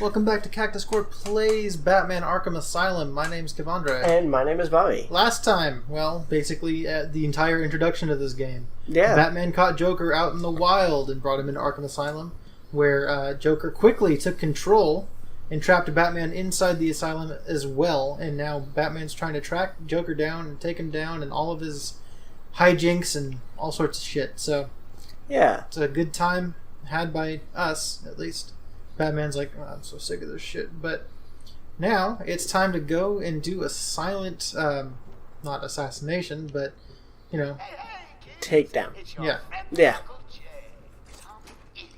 Welcome back to Cactus Plays Batman Arkham Asylum. My name's Kevandre. And my name is Bobby. Last time, well, basically the entire introduction of this game. Yeah. Batman caught Joker out in the wild and brought him into Arkham Asylum, where Joker quickly took control and trapped Batman inside the asylum as well. And now Batman's trying to track Joker down and take him down and all of his hijinks and all sorts of shit. So, yeah, it's a good time had by us, at least. Batman's like, oh, I'm so sick of this shit. But now it's time to go and do a silent, not assassination, but, you know, takedown. Yeah. Yeah. Some idiot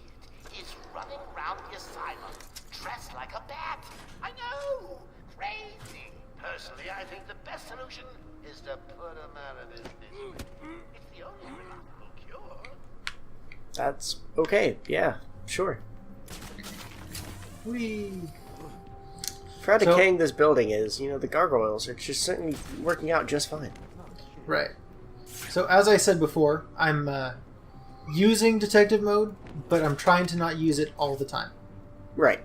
is running around the asylum dressed like a bat. I know! Crazy! Personally, I think the best solution is to put him out of his misery. It's the only reliable cure. That's okay. Yeah, sure. we. For how decaying this building is, you know, the gargoyles are just certainly working out just fine. Right. So as I said before, I'm using detective mode, but I'm trying to not use it all the time. Right.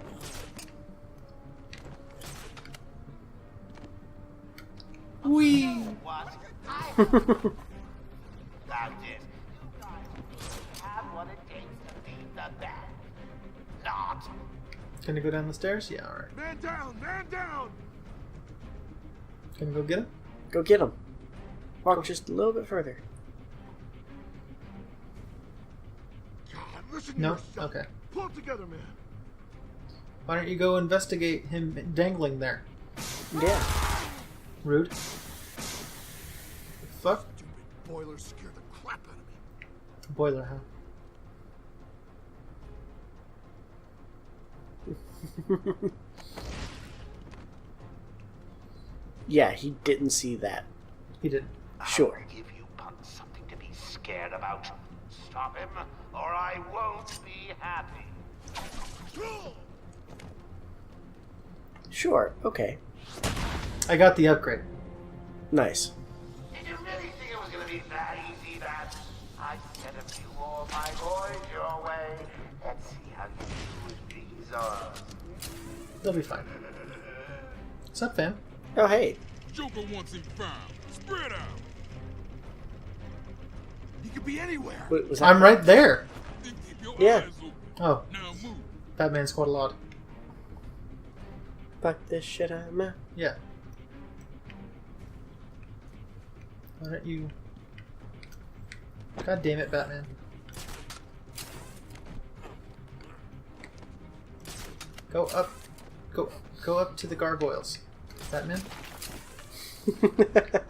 Wee. What? That's it. You guys have what it takes to beat the bat. Not. Can I go down the stairs? Yeah, alright. Man down! Man down! Can I go get him? Go get him. Walk just a little bit further. God, listen to No? yourself. Okay. Pull it together, man. Why don't you go investigate him dangling there? Yeah. Rude. Fuck? Stupid boilers scare the crap out of me. Boiler, huh? Yeah, he didn't see that. He didn't. Sure. I'll give you punks something to be scared about. Stop him, or I won't be happy. Sure, okay. I got the upgrade. Nice. Did you really think it was gonna be that easy, that? I sent a few more of my boys your way. Let's see how you do with these arms. They'll be fine. What's up, fam? Oh, hey. Joker wants him found. Spread out. He could be anywhere. Wait, was that? I'm right there! Then keep your Yeah. eyes open. Oh, Now move. Batman Squad Lot. Fuck this shit, I'm out. Yeah. Why don't you... God damn it, Batman. Go up. Go up to the gargoyles. Batman?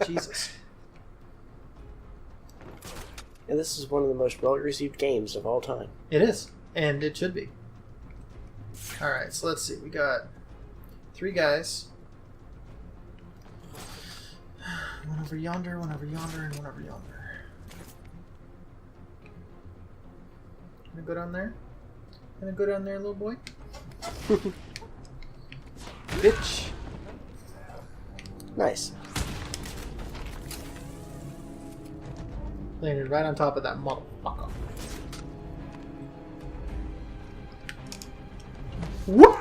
Jesus. And this is one of the most well-received games of all time. It is. And it should be. Alright, so let's see. We got 3 guys. One over yonder, and one over yonder. Gonna go down there? Gonna go down there, little boy? Bitch. Nice. Landed right on top of that motherfucker. Whoop!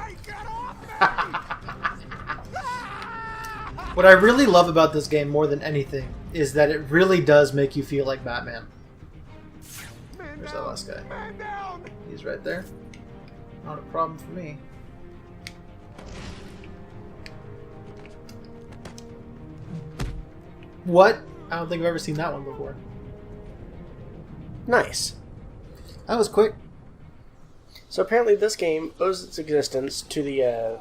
What I really love about this game more than anything is that it really does make you feel like Batman. There's that last guy. Man down! He's right there. Not a problem for me. What? I don't think I've ever seen that one before. Nice. That was quick. So apparently this game owes its existence to the, you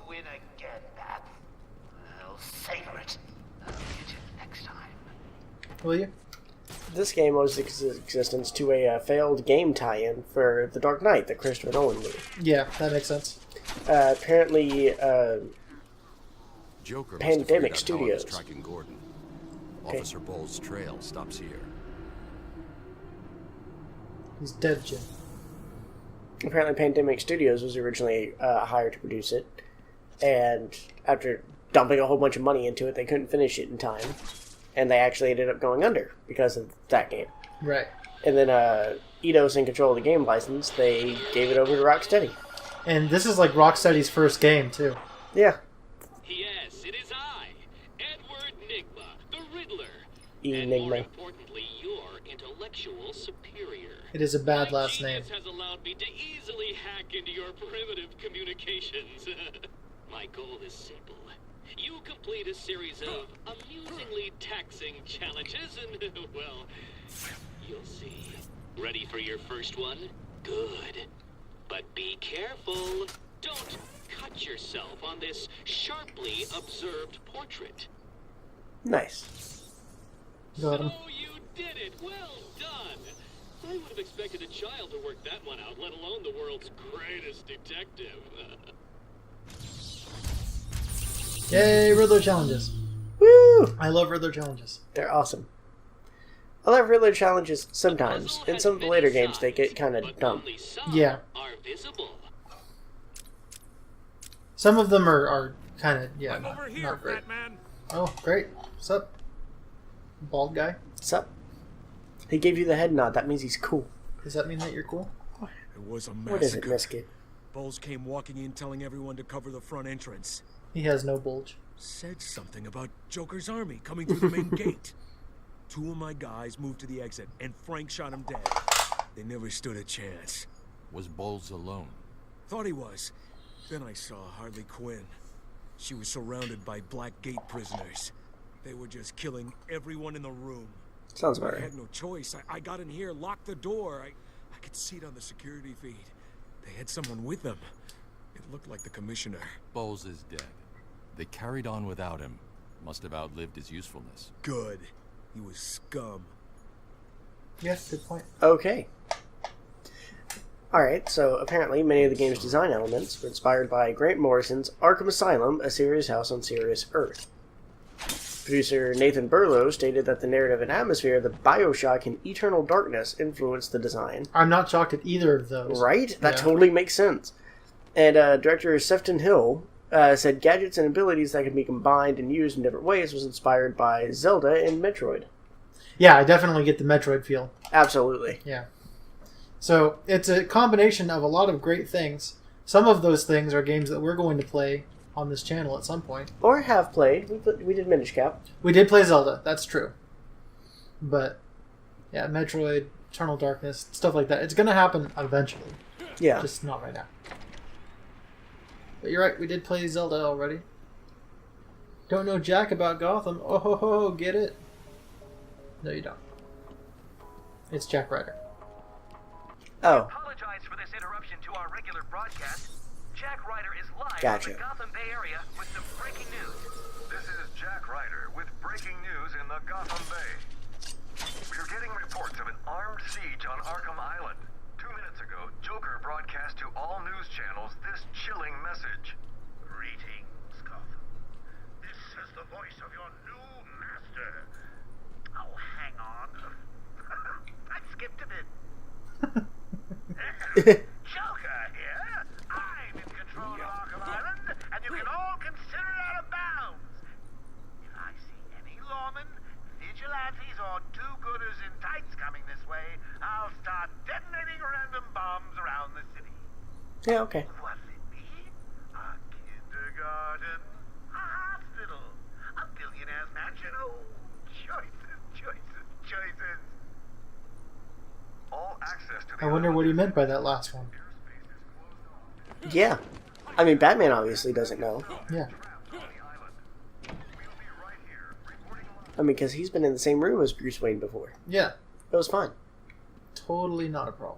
win again, Bat. I'll savor it. I'll get you next time. Will you? This game owes its existence to a failed game tie-in for The Dark Knight, the Christopher Nolan movie. Yeah, that makes sense. Apparently, Joker Pandemic must have figured out how it is Studios. tracking Gordon. Okay. Officer Bull's trail stops here. He's dead, Jim. Apparently Pandemic Studios was originally hired to produce it, and after dumping a whole bunch of money into it, they couldn't finish it in time, and they actually ended up going under because of that game. Right. And then Eidos, in control of the game license, they gave it over to Rocksteady. And this is like Rocksteady's first game, too. Yeah. Yes, it is I, Edward Nigma, the Riddler. Enigma. And more importantly, your intellectual superior. It is a bad My last name. genius has allowed me to easily hack into your primitive communications. My goal is simple. You complete a series of amusingly taxing challenges and, well, you'll see. Ready for your first one? Good. But be careful. Don't cut yourself on this sharply observed portrait. Nice. Got him. So you did it. Well done. I would have expected a child to work that one out, let alone the world's greatest detective. Yay, Riddler challenges. Woo! I love Riddler challenges. They're awesome. I love Riddler challenges sometimes. In some of the later games, they get kind of dumb. Only some Yeah. are visible. Some of them are kind of, yeah, I'm over not here, great. fat man. Oh, great. What's up? Bald guy? What's up? He gave you the head nod. That means he's cool. Does that mean that you're cool? It was a What is it, massacre. Misket? Bowles came walking in telling everyone to cover the front entrance. He has no bulge. Said something about Joker's army coming through the main gate. Two of my guys moved to the exit, and Frank shot him dead. They never stood a chance. Was Bowles alone? Thought he was. Then I saw Harley Quinn. She was surrounded by Black Gate prisoners. They were just killing everyone in the room. Sounds about I right. had no choice. I got in here, locked the door. I could see it on the security feed. They had someone with them. It looked like the commissioner. Bowles is dead. They carried on without him. Must have outlived his usefulness. Good. He was scum. Yes, good point. Okay. Alright, so apparently many of the game's design elements were inspired by Grant Morrison's Arkham Asylum, a serious house on serious Earth. Producer Nathan Burlow stated that the narrative and atmosphere of the Bioshock and Eternal Darkness influenced the design. I'm not shocked at either of those. Right? That Yeah. totally makes sense. And director Sefton Hill said gadgets and abilities that can be combined and used in different ways was inspired by Zelda and Metroid. Yeah, I definitely get the Metroid feel. Absolutely. Yeah. So it's a combination of a lot of great things. Some of those things are games that we're going to play on this channel at some point. Or have played. We did Minish Cap. We did play Zelda, that's true. But, yeah, Metroid, Eternal Darkness, stuff like that. It's going to happen eventually. Yeah. Just not right now. But you're right, we did play Zelda already. Don't know jack about Gotham. Oh ho ho, get it? No, you don't. It's Jack Ryder. Oh, Apologize for this interruption to our regular broadcast. Jack Ryder is live Gotcha. from the Gotham Bay Area with some breaking news. This is Jack Ryder with breaking news in the Gotham Bay. We're getting reports of an armed siege on Arkham Island. 2 minutes ago, Joker broadcast to all news channels this chilling message. Greetings, Gotham. This is the voice of your new master. Oh, hang on. I skipped a bit. Joker here. I'm in control of Arkham Island, and you can all consider it out of bounds. If I see any lawmen, vigilantes, or do-gooders in tights coming this way, I'll start detonating random bombs around the city. yeah, okay. What's it be? A kindergarten, a hospital, a billionaire's mansion. Oh, choices, choices, choices. All access to the I wonder what he meant by that last one. airspace is closed off Yeah. I mean, Batman obviously doesn't know. Yeah. on the island. We'll be right here, reporting live. I mean, because he's been in the same room as Bruce Wayne before. Yeah. It was fine. Totally not a problem.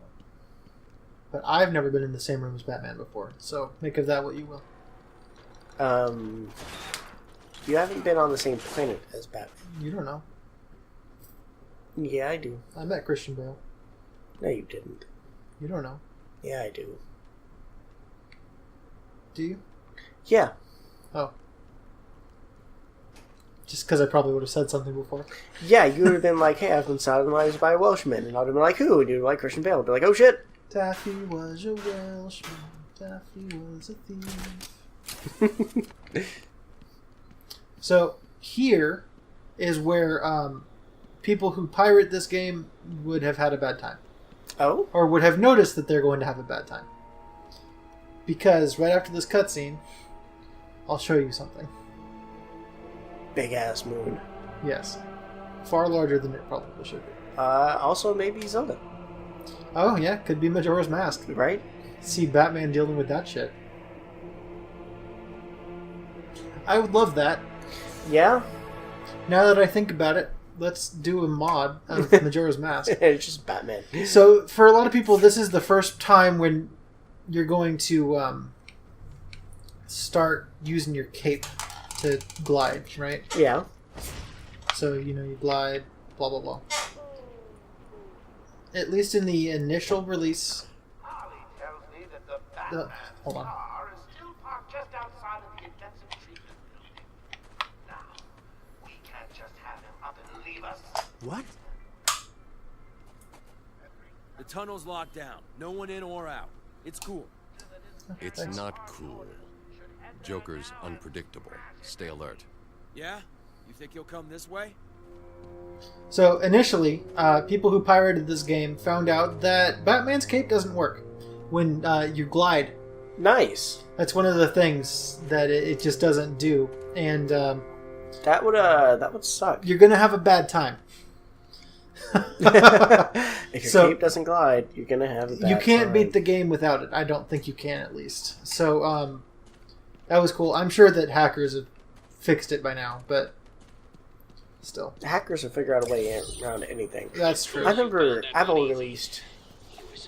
But I've never been in the same room as Batman before, so make of that what you will. You haven't been on the same planet as Batman. You don't know. Yeah, I do. I met Christian Bale. No, you didn't. You don't know. Yeah, I do. Do you? Yeah. Oh. Just because I probably would have said something before. Yeah, you would have been like, hey, I've been sodomized by a Welshman. And I would have been like, who? And you'd be like, Christian Bale. I'd be like, oh shit. Daffy was a Welshman. Daffy was a thief. So, here is where people who pirate this game would have had a bad time. Oh? Or would have noticed that they're going to have a bad time. Because right after this cutscene, I'll show you something. Big ass moon. Yes. Far larger than it probably should be. Also maybe Zelda, Oh, yeah, could be Majora's Mask. right? See Batman dealing with that shit. I would love that. Yeah. Now that I think about it, let's do a mod of Majora's Mask. It's just Batman. So, for a lot of people, this is the first time when you're going to start using your cape to glide, right? Yeah. So, you glide, blah, blah, blah. At least in the initial release... Harley tells me that the Batman hold on. car is still parked just outside of the intensive treatment building. Now, we can't just have him up and leave us. What? The tunnel's locked down. No one in or out. It's cool. It's Thanks. not cool. Joker's unpredictable. Stay alert. Yeah? You think he'll come this way? So, initially, people who pirated this game found out that Batman's cape doesn't work when you glide. Nice. That's one of the things that it just doesn't do. And That would suck. you're going to have a bad time. If your So- cape doesn't glide, you're gonna have a bad You can't time. beat the game without it. I don't think you can, at least. So, that was cool. I'm sure that hackers have fixed it by now, but still. Hackers will figure out a way around anything. That's true. I remember Apple released.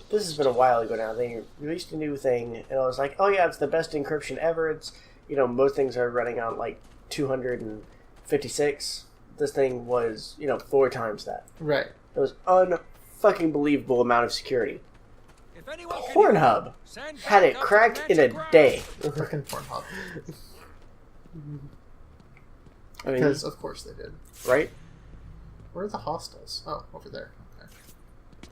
This has been a while ago now. They released a new thing, and I was like, "Oh yeah, it's the best encryption ever." It's most things are running on like 256. This thing was 4 times that. Right. It was unfucking believable amount of security. If anyone can Pornhub send had it backup to cracked in a Magic day. Frickin' Pornhub. I mean, Because, of course, they did. right? Where are the hostels? Oh, over there. Okay.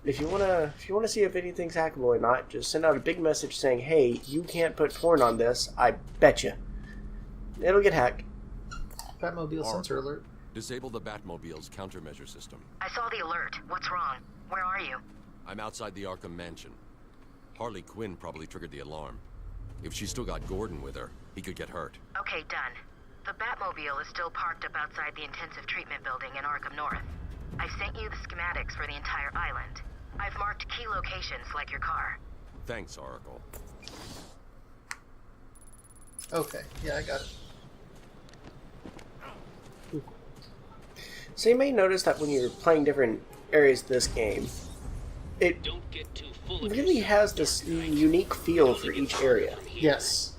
If you wanna see if anything's hackable or not, just send out a big message saying, "Hey, you can't put porn on this." I bet you it'll get hacked. Batmobile sensor alert. Disable the Batmobile's countermeasure system. I saw the alert. What's wrong? Where are you? I'm outside the Arkham Mansion. Harley Quinn probably triggered the alarm. If she's still got Gordon with her, he could get hurt. Okay, done. The Batmobile is still parked up outside the intensive treatment building in Arkham North. I've sent you the schematics for the entire island. I've marked key locations like your car. Thanks, Oracle. Okay. Yeah, I got it. So you may notice that when you're playing different areas of this game, it Don't get too full of really yourself. has this unique feel for each area. Yes.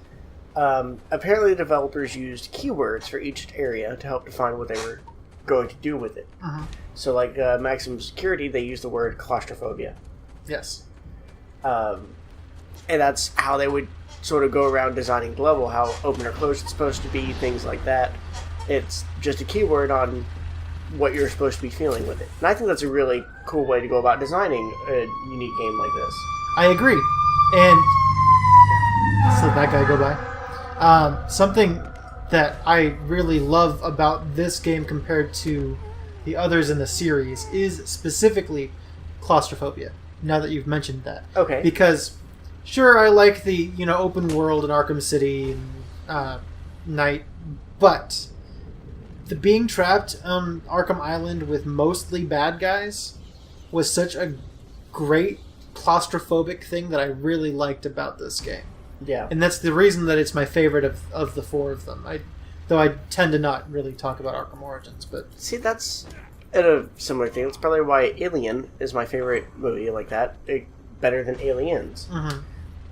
Apparently, the developers used keywords for each area to help define what they were going to do with it. Uh-huh. So, like maximum security, they used the word claustrophobia, Yes. and that's how they would sort of go around designing the level, how open or closed it's supposed to be, things like that. It's just a keyword on what you're supposed to be feeling with it. And I think that's a really cool way to go about designing a unique game like this. I agree. And so that guy go by. Something that I really love about this game compared to the others in the series is specifically claustrophobia. Now that you've mentioned that, Okay. because sure, I like the open world in Arkham City and Night, but the being trapped on Arkham Island with mostly bad guys was such a great claustrophobic thing that I really liked about this game. Yeah. And that's the reason that it's my favorite of the 4 of them. Though I tend to not really talk about Arkham Origins, but See, that's a similar thing. That's probably why Alien is my favorite movie like that. Better than Aliens. Mhm.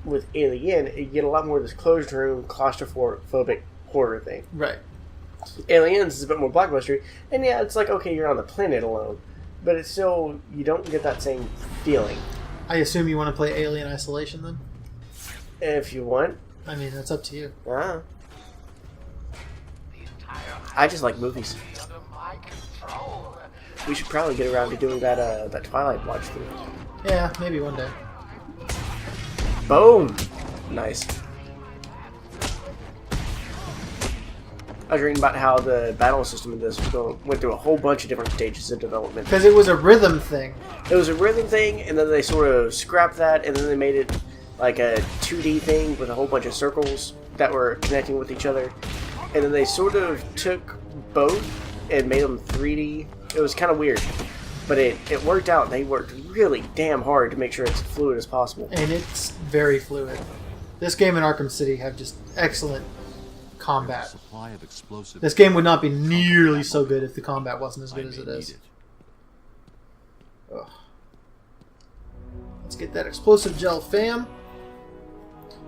With Alien, you get a lot more of this closed room, claustrophobic horror thing. right. Aliens is a bit more blockbuster, and yeah, it's like, okay, you're on the planet alone, but it's still, you don't get that same feeling. I assume you want to play Alien Isolation then? If you want. I mean, that's up to you. Ah, The entire I just like movies. island is under my control. We should probably get around to doing that Twilight watch through. Yeah, maybe one day. Boom! Nice. I was reading about how the battle system in this went through a whole bunch of different stages of development. Because it was a rhythm thing. It was a rhythm thing, and then they sort of scrapped that, and then they made it like a 2D thing with a whole bunch of circles that were connecting with each other, and then they sort of took both and made them 3D. It was kind of weird, but it worked out. They worked really damn hard to make sure it's as fluid as possible. And it's very fluid. This game and Arkham City have just excellent combat. Supply of explosive. This game would not be nearly so good if the combat wasn't as good as it is. Ugh. Let's get that explosive gel, fam.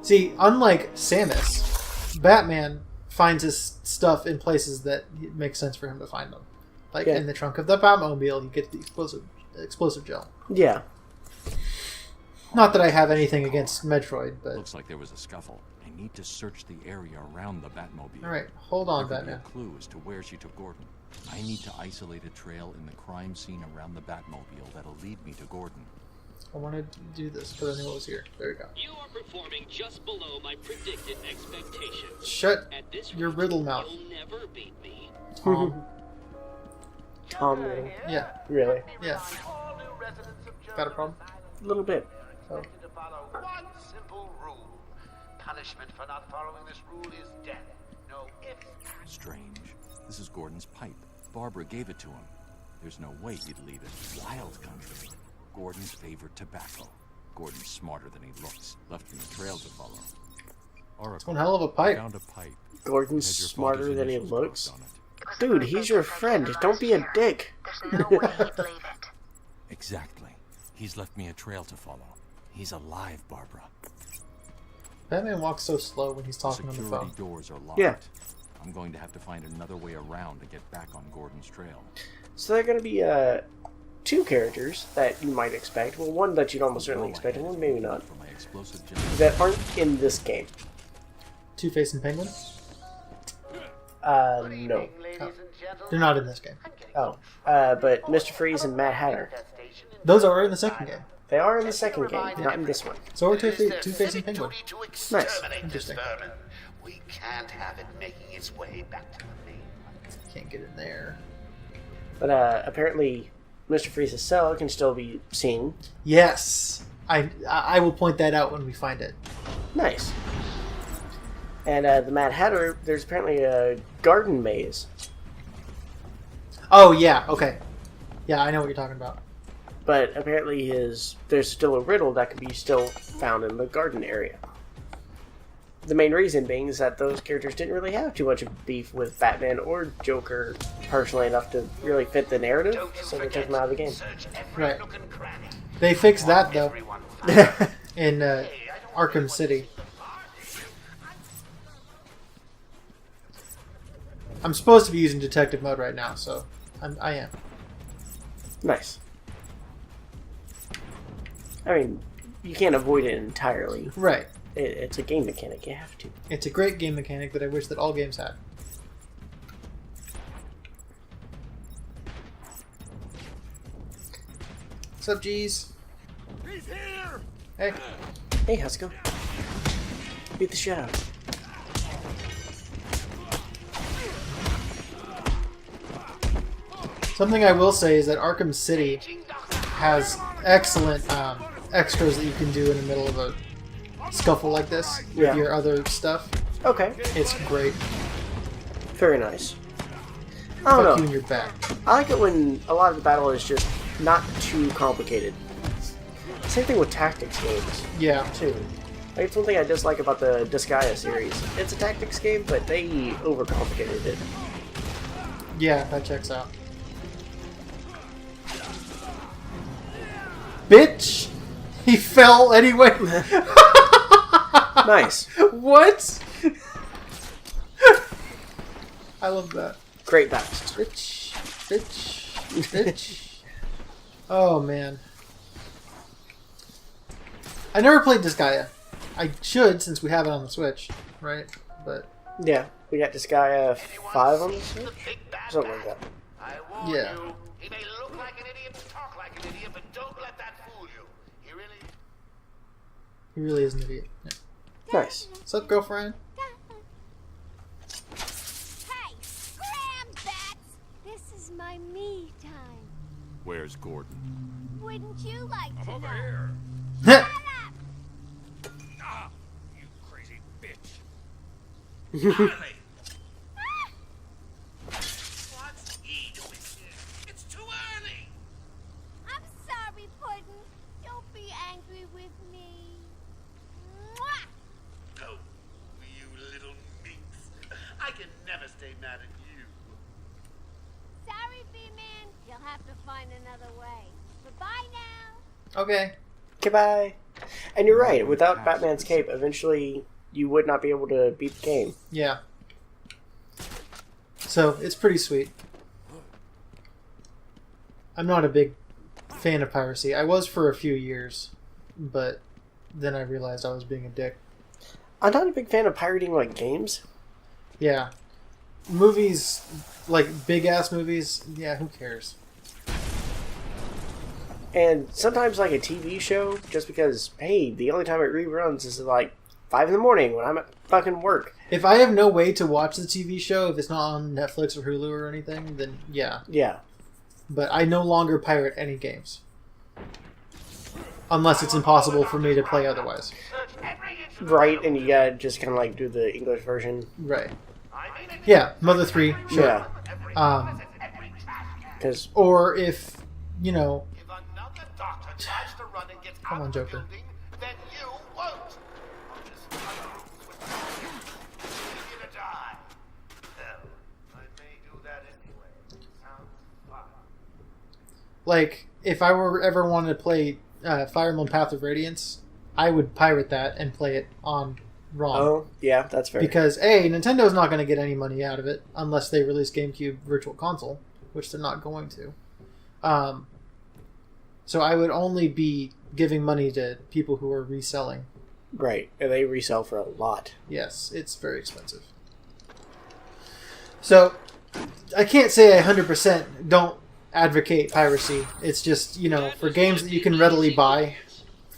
See, unlike Samus, Batman finds his stuff in places that it makes sense for him to find them. Like in the trunk of the Batmobile, you get the explosive gel. Yeah. Not that I have anything against Metroid, but... Looks like there was a scuffle. I need to search the area around the Batmobile. Alright, hold on, there could Batman. be a clue as to where she took Gordon. I need to isolate a trail in the crime scene around the Batmobile that'll lead me to Gordon. I wanted to do this, but I knew it was here. There we go. You are performing just below my predicted expectations. Shut At this your rate, riddle mouth. You'll never beat me. Tom Riddle. Yeah. Really? Yeah. Got a problem? A little bit. Oh. To follow one simple rule. Punishment for not following this rule is death. No ifs. Strange. This is Gordon's pipe. Barbara gave it to him. There's no way he'd leave it. Wild country. Gordon's favorite tobacco. Gordon's smarter than he looks. Left me a trail to follow. Oracle, It's one hell of a pipe. Found a pipe. Gordon's It had your smarter father's than he initials looks. marked on it. Dude, he's your friend. Don't be a dick. There's no way he'd believe it. Exactly. He's left me a trail to follow. He's alive, Barbara. Batman walks so slow when he's talking on the Security phone. doors are locked. Yeah. I'm going to have to find another way around to get back on Gordon's trail. So there are going to be two characters that you might expect. Well, one that you'd almost certainly expect, and one maybe not. For my explosive gel. That aren't in this game. Two-Face and Penguin? No. Oh. They're not in this game. Oh. But Mr. Freeze and Mad Hatter. Those are in the second game. They are in the second game, not in this one. So are Two-Face and Penguin. Nice. Interesting. We can't have it making its way back to the mainland. Can't get in there. But apparently, Mr. Freeze's cell can still be seen. Yes! I will point that out when we find it. Nice. And the Mad Hatter, there's apparently a garden maze. Oh, yeah, okay. Yeah, I know what you're talking about. But apparently there's still a riddle that can be still found in the garden area. The main reason being is that those characters didn't really have too much of beef with Batman or Joker personally enough to really fit the narrative, so they took them out of the game. Right. They fixed that, though, in Arkham City. I'm supposed to be using detective mode right now, so I am. Nice. I mean, you can't avoid it entirely. Right. It's a game mechanic, you have to. It's a great game mechanic that I wish that all games had. What's up, G's? He's here! Hey. Hey, how's it going? Beat the shit out of him. Something I will say is that Arkham City has excellent extras that you can do in the middle of a scuffle like this with your other stuff. Okay. It's great. Very nice. I don't Fuck you know. in your back. I like it when a lot of the battle is just not too complicated. Same thing with tactics games, Yeah. too. Like, it's one thing I dislike about the Disgaea series. It's a tactics game, but they overcomplicated it. Yeah, that checks out. Bitch! He fell anyway. Nice. What? I love that. Great bounced. Bitch. Bitch. Bitch. Oh, man. I never played Disgaea. I should, since we have it on the Switch, right? But Yeah, we got Disgaea 5 on the Switch? Something like that. I warn Yeah. you, he may look like an idiot, talk like an idiot, but don't let that fool you. He really he really is an idiot. Yeah. Nice. What's up, girlfriend? Hey, grab that! This is my me time. Where's Gordon? Wouldn't you like to Over know? here! Shut up! Harley! What's he doing here? It's too early! I'm sorry, Puddin'. Don't be angry with me. Mwah! Oh, you little minx. I can never stay mad at you. Sorry, B-Man. You'll have to find another way. Bye-bye now. Okay. Goodbye. And you're right. Without Batman's cape, eventually you would not be able to beat the game. Yeah. So, it's pretty sweet. I'm not a big fan of piracy. I was for a few years, but then I realized I was being a dick. I'm not a big fan of pirating like games. Yeah. Movies, like big-ass movies, yeah, who cares? And sometimes like a TV show, just because, hey, the only time it reruns is like 5 in the morning when I'm at fucking work. If I have no way to watch the TV show, if it's not on Netflix or Hulu or anything, then yeah. Yeah. But I no longer pirate any games. Unless it's impossible for me to play otherwise. Right, and you gotta just kind of like do the English version. Right. Yeah, Mother 3, sure. Yeah. Because or if, you know... If another doctor tries to run and get Come out on, of the Joker. building, then you won't. You're gonna die. Hell, I may do that anyway. Sounds fun. Like, if I were ever wanted to play Fire Emblem Path of Radiance, I would pirate that and play it on ROM. Oh, yeah, that's fair. Because, A, Nintendo's not going to get any money out of it unless they release GameCube Virtual Console, which they're not going to. So I would only be giving money to people who are reselling. Right, and they resell for a lot. Yes, it's very expensive. So, I can't say I 100% don't advocate piracy. It's just, you know, for games that you can readily buy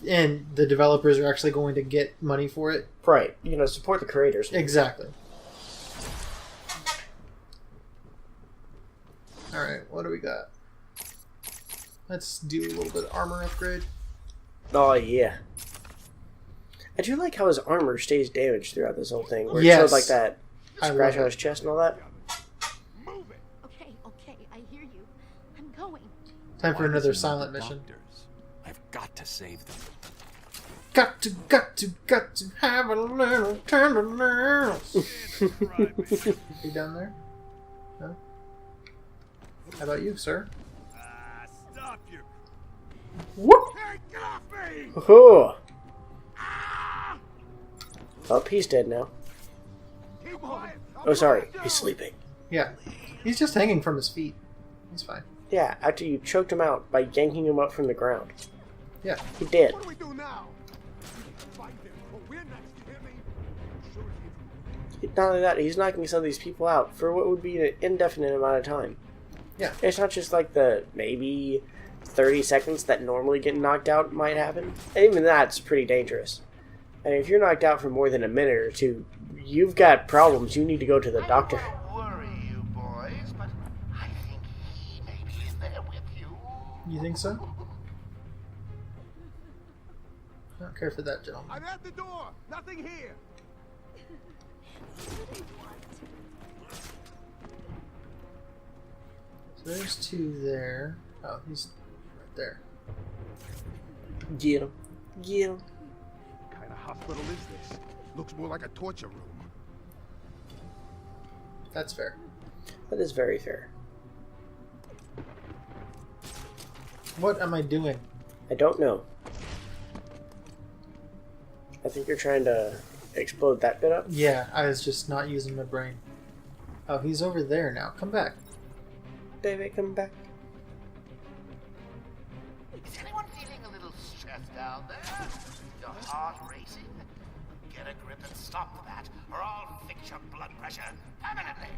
and the developers are actually going to get money for it. Right, you know, support the creators. Exactly. Alright, what do we got? Let's do a little bit of armor upgrade. Oh, yeah. I do like how his armor stays damaged throughout this whole thing. Where it Yes. showed like that I scratch love on it. his chest and all that. Okay, I hear you. I'm going. Time for Why another does he know silent the mission. doctors? I've got to save them. Got to have a little tenderness. You down there? No? How about you, sir? Stop you! Whoop! Hey, get off me! Oh, oh, he's dead now. Keep quiet! Oh, sorry, he's sleeping. Yeah. He's just hanging from his feet. He's fine. Yeah, after you choked him out by yanking him up from the ground. Yeah. He did. What do we do now? Fight them, but we're next, you hear me? Sure he Not only that, he's knocking some of these people out for what would be an indefinite amount of time. Yeah. It's not just like the maybe 30 seconds that normally getting knocked out might happen. And even that's pretty dangerous. And if you're knocked out for more than a minute or two, you've got problems. You need to go to the doctor. I don't want to worry you boys, but I think he may be in there with you. You think so? I don't care for that, gentleman. I'm at the door! Nothing here! So there's two there. Oh, he's right there. Get him. Get him. What kind of hospital is this? Looks more like a torture room. That's fair. That is very fair. What am I doing? I don't know. I think you're trying to explode that bit up. Yeah, I was just not using my brain. Oh, he's over there now. Come back. Baby, come back. Is anyone feeling a little stressed out there? Your heart racing? Get a grip and stop that, or I'll fix your blood pressure permanently.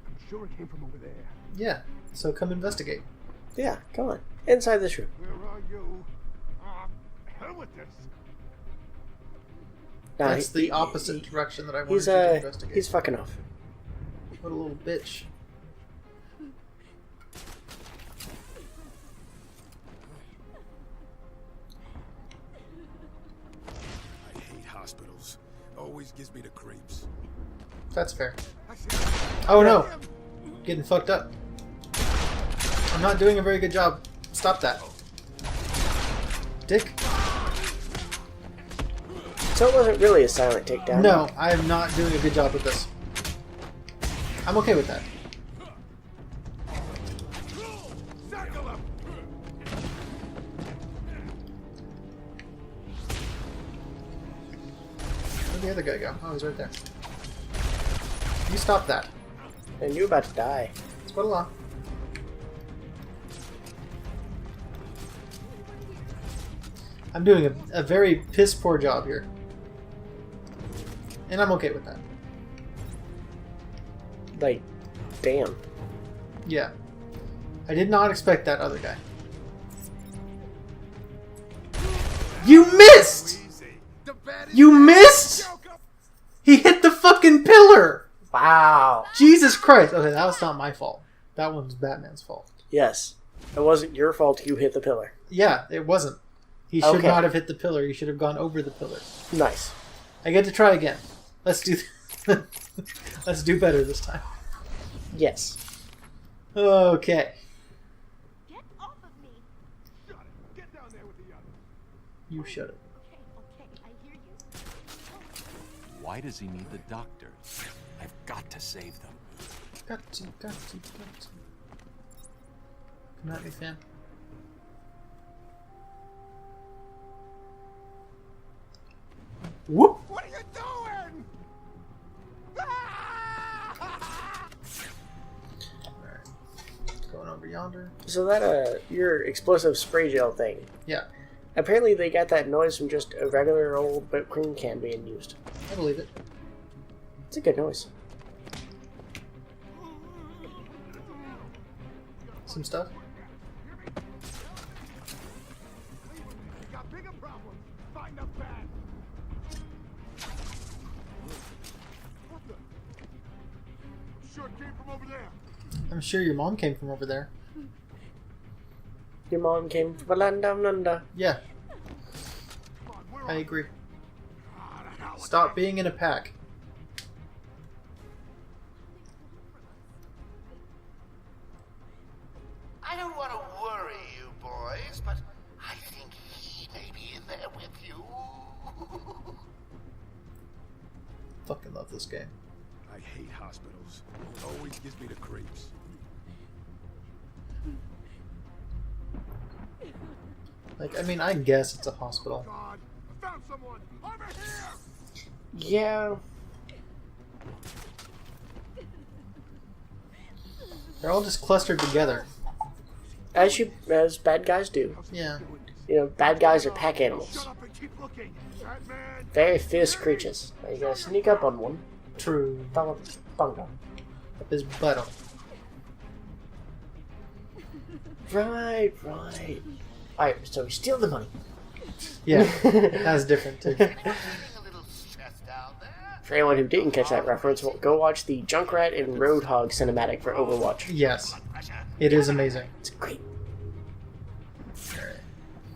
I'm sure it came from over there. Yeah, so come investigate. Yeah, come on. Inside this room. Where are you? Hell with this. Nah, That's the opposite direction that I wanted He's you to investigate. he's fucking off. What a little bitch. I hate hospitals. Always gives me the creeps. That's fair. Oh no! Getting fucked up. I'm not doing a very good job. Stop that. Dick. So it wasn't really a silent takedown. No, I am not doing a good job with this. I'm okay with that. Where'd the other guy go? Oh, he's right there. You stop that. And you're about to die. Let's put along. I'm doing a very piss poor job here. And I'm okay with that. Like, damn. Yeah. I did not expect that other guy. You missed! You missed?! He hit the fucking pillar! Wow. Jesus Christ. Okay, that was not my fault. That one was Batman's fault. Yes. It wasn't your fault you hit the pillar. Yeah, it wasn't. He should not have hit the pillar. He should have gone over the pillar. Nice. I get to try again. Let's do let's do better this time. Yes. Okay. Get off of me. Shut it. Get down there with the others. You shut it. Okay, I hear you. Why does he need the doctors? I've got to save them. Got to. Come at me, fam. Whoop! What are you doing? Alright. Going over yonder. So that, your explosive spray gel thing. Yeah, Apparently they got that noise from just a regular old whipped cream can being used. I believe it. It's a good noise. Some stuff. Got bigger problems. Find a bat. What the? Sure it came from over there. I'm sure your mom came from over there. Your mom came from a land down under. Yeah, Come on, we're I on. agree. Ah, the hell with Stop it. being in a pack. I don't want to worry you boys, but I think he may be in there with you. Fucking love this game. I hate hospitals. It always gives me the creeps. Like, I mean, I guess it's a hospital. God, I found someone. Over here. Yeah. They're all just clustered together. As bad guys do. Yeah. You know, bad guys are pack animals. Shut up and keep looking. Batman. Very fierce creatures. You gotta sneak up on one. True. Bungo. Up his butt. Right. Alright, so we steal the money. Yeah, that's different too. Feeling a little stressed out there? For anyone who didn't catch that reference, go watch the Junkrat and Roadhog cinematic for Overwatch. Yes, it is amazing. It's great. Alright,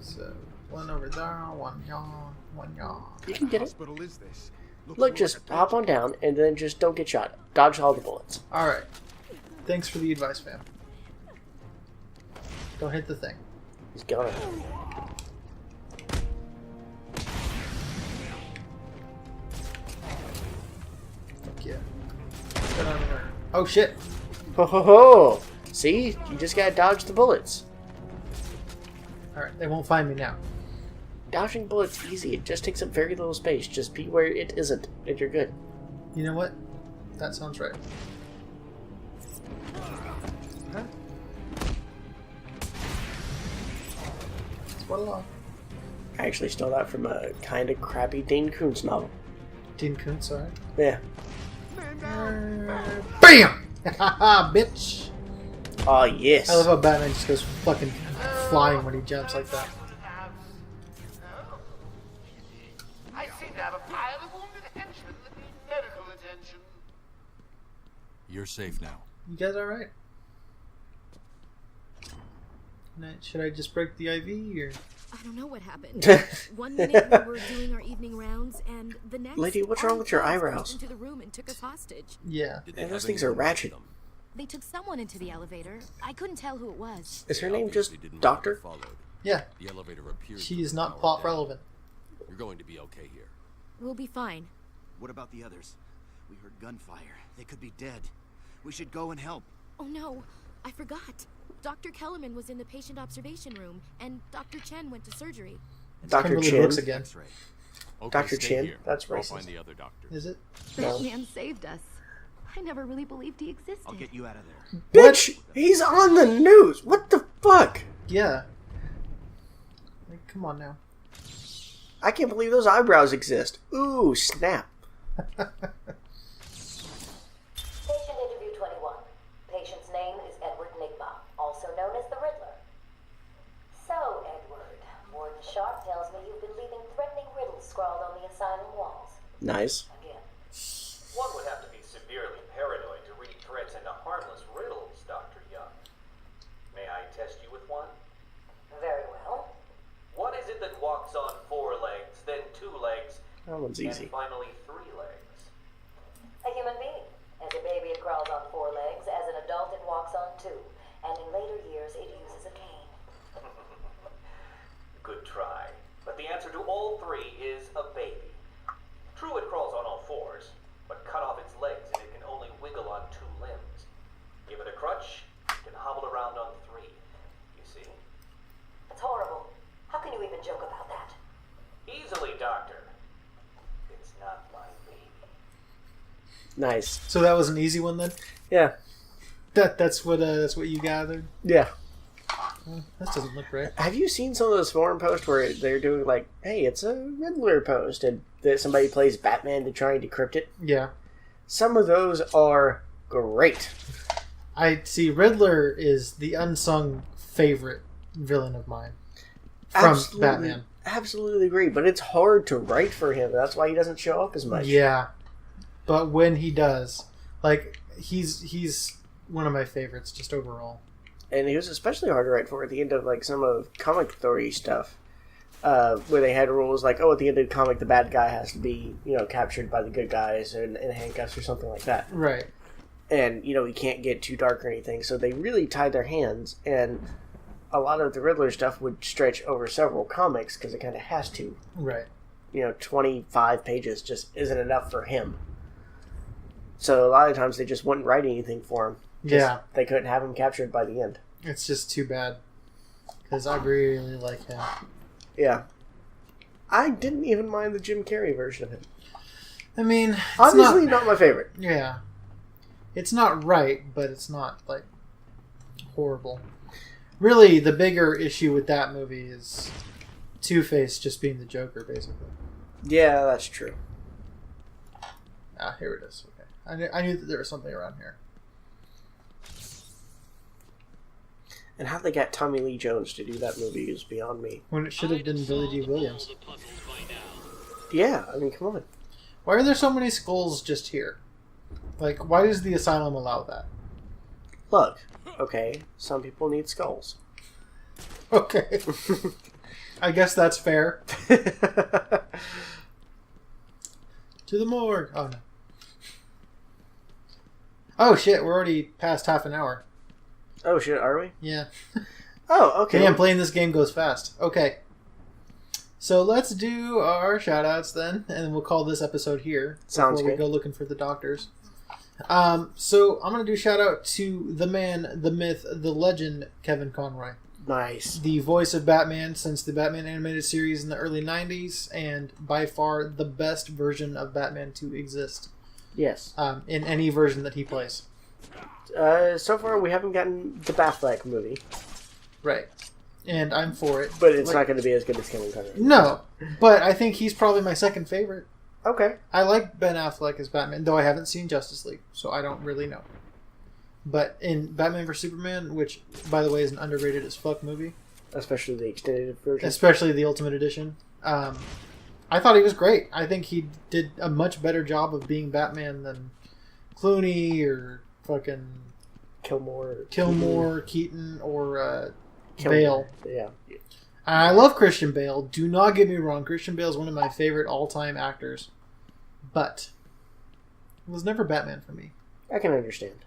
so one over there, one yawn, one yawn. You can get it. Hospital is this? Looks Look, more just like a hop on down and then just don't get shot. Dodge all the bullets. Alright, thanks for the advice, fam. Don't hit the thing. He's gonna. Fuck yeah. Get on there. Oh shit! Ho ho ho! See? You just gotta dodge the bullets. Alright, they won't find me now. Dodging bullets easy. It just takes up very little space. Just be where it isn't, and you're good. You know what? That sounds right. Huh? What along? I actually stole that from a kind of crappy Dane Koontz novel. Dean Koontz, alright. Yeah. BAM! Haha, bitch! Oh, yes. I love how Batman just goes fucking flying when he jumps like that. I seem to have a pile of wounded henchmen that need medical attention. You're safe now. You guys alright? Should I just break the IV or? I don't know what happened. One minute we were doing our evening rounds, and the next... Lady, what's wrong with your all eyebrows? burst into the room and took us hostage. Yeah. And those things are ratchet. They took someone into the elevator. I couldn't tell who it was. Is her name just Doctor? Yeah. The elevator appears. She is not plot relevant. You're going to be okay here. We'll be fine. What about the others? We heard gunfire. They could be dead. We should go and help. Oh no, I forgot. Dr. Kellerman was in the patient observation room, and Dr. Chen went to surgery. Dr. Kimberly Chin? Brooks again. Okay, Dr. stay Chin? here. That's I'll racist. find the other doctor. Is it? No. Batman saved us. I never really believed he existed. I'll get you out of there. Bitch! He's on the news! What the fuck? Yeah. Like, come on now. I can't believe those eyebrows exist. Ooh, snap. Patient interview 21. Patient's name is Edward Nigma, also known as the Riddler. So, Edward, Warden Sharp tells me you've been leaving threatening riddles scrawled on the asylum walls. Nice. Again. One would have to be severely paranoid to read threats into harmless riddles, Dr. Young. May I test you with one? Very well. What is it that walks on 4 legs, then 2 legs, That one's easy. and finally 3 legs? A human being. As a baby, it crawls on 4 legs. As an adult, it walks on 2. And in later years, it uses a cane. Good try. But the answer to all 3 is a baby. True, it crawls on all 4s, but cut off its legs and it can only wiggle on 2 limbs. Give it a crutch, it can hobble around on 3. You see? It's horrible. How can you even joke about that? Easily, Doctor. It's not my baby. Nice. So that was an easy one then? Yeah. That's what you gathered? Yeah. Well, that doesn't look right. Have you seen some of those forum posts where they're doing like, hey, it's a Riddler post, and that somebody plays Batman to try and decrypt it? Yeah. Some of those are great. I see Riddler is the unsung favorite villain of mine. From Batman. Absolutely agree, but it's hard to write for him. That's why he doesn't show up as much. Yeah. But when he does, like, he's one of my favorites just overall. And he was especially hard to write for at the end of like some of comic authority stuff, where they had rules like, oh, at the end of the comic, the bad guy has to be, captured by the good guys in handcuffs or something like that. Right. And, he can't get too dark or anything. So they really tied their hands, and a lot of the Riddler stuff would stretch over several comics because it kind of has to. Right. 25 pages just isn't enough for him. So a lot of times they just wouldn't write anything for him. Yeah. They couldn't have him captured by the end. It's just too bad. Because I really like him. Yeah. I didn't even mind the Jim Carrey version of him. I mean, obviously not my favorite. Yeah. It's not right, but it's not, like, horrible. Really, the bigger issue with that movie is Two-Face just being the Joker, basically. Yeah, that's true. Ah, here it is. Okay. I knew that there was something around here. And how they got Tommy Lee Jones to do that movie is beyond me. When it should have been Billy D. Williams. Yeah, I mean, come on. Why are there so many skulls just here? Like, why does the asylum allow that? Look, okay, some people need skulls. Okay. I guess that's fair. To the morgue. Oh, no. Oh, shit, we're already past half an hour. Oh, shit, are we? Yeah. Oh, okay. Damn, playing this game goes fast. Okay. So let's do our shoutouts then, and we'll call this episode here. Sounds before good. we go looking for the doctors. So I'm going to do shout out to the man, the myth, the legend, Kevin Conroy. Nice. The voice of Batman since the Batman animated series in the early 90s, and by far the best version of Batman to exist. Yes. In any version that he plays. So far, we haven't gotten the Batfleck movie. Right. And I'm for it. But it's not going to be as good as Kevin Conroy. No, but I think he's probably my second favorite. Okay. I like Ben Affleck as Batman, though I haven't seen Justice League, so I don't really know. But in Batman vs. Superman, which, by the way, is an underrated as fuck movie. Especially the extended version. Especially the Ultimate Edition. I thought he was great. I think he did a much better job of being Batman than Clooney or fucking... Kilmore, Keaton, or Kilmer. Bale. Yeah. I love Christian Bale. Do not get me wrong. Christian Bale is one of my favorite all-time actors. But it was never Batman for me. I can understand.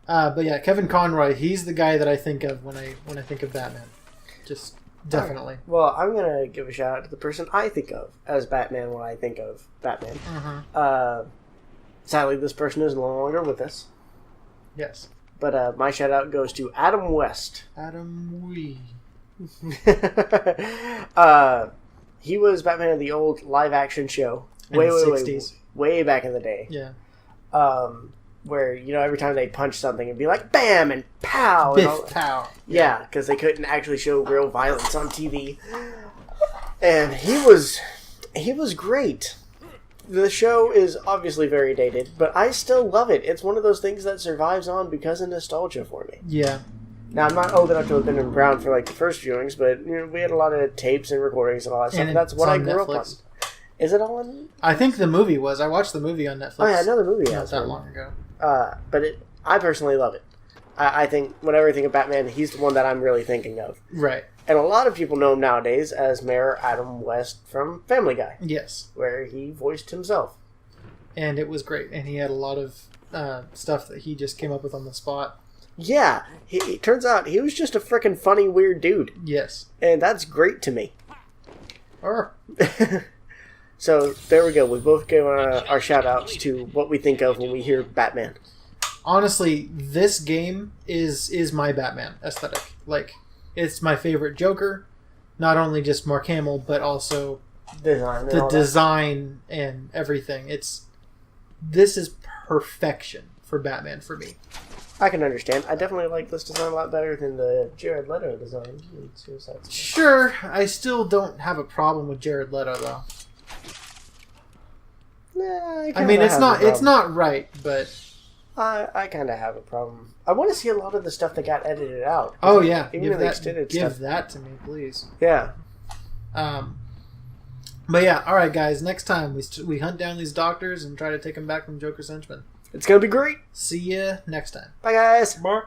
But yeah, Kevin Conroy, he's the guy that I think of when I think of Batman. Just definitely. Right. Well, I'm going to give a shout out to the person I think of as Batman when I think of Batman. Sadly, this person is no longer with us. Yes. But my shout out goes to Adam West. Adam Wee. He was Batman in the old live action show. Way back in the day. Yeah. Where, every time they punch something, it'd be like, bam, and pow. Biff, pow. Yeah, because they couldn't actually show real violence on TV. And he was great. The show is obviously very dated, but I still love it. It's one of those things that survives on because of nostalgia for me. Yeah. Now, I'm not old enough to have been around for, the first viewings, but, we had a lot of tapes and recordings and all that stuff. And that's what I grew up on. Is it on? I think the movie was. I watched the movie on Netflix. Oh, yeah, I know the movie. Not that long ago. But I personally love it. I think whenever I think of Batman, he's the one that I'm really thinking of. Right. And a lot of people know him nowadays as Mayor Adam West from Family Guy. Yes. Where he voiced himself. And it was great. And he had a lot of stuff that he just came up with on the spot. Yeah. It turns out he was just a freaking funny, weird dude. Yes. And that's great to me. So, there we go. We both gave our shout-outs to what we think of when we hear Batman. Honestly, this game is my Batman aesthetic. It's my favorite Joker. Not only just Mark Hamill, but also the design and everything. This is perfection for Batman for me. I can understand. I definitely like this design a lot better than the Jared Leto design in Suicide Squad. Sure, I still don't have a problem with Jared Leto, though. Nah, it's not right, but I kind of have a problem. I want to see a lot of the stuff that got edited out. Oh yeah, even give that to me, please. Yeah. But yeah, all right, guys. Next time we hunt down these doctors and try to take them back from Joker's henchmen. It's gonna be great. See ya next time. Bye, guys. Bye.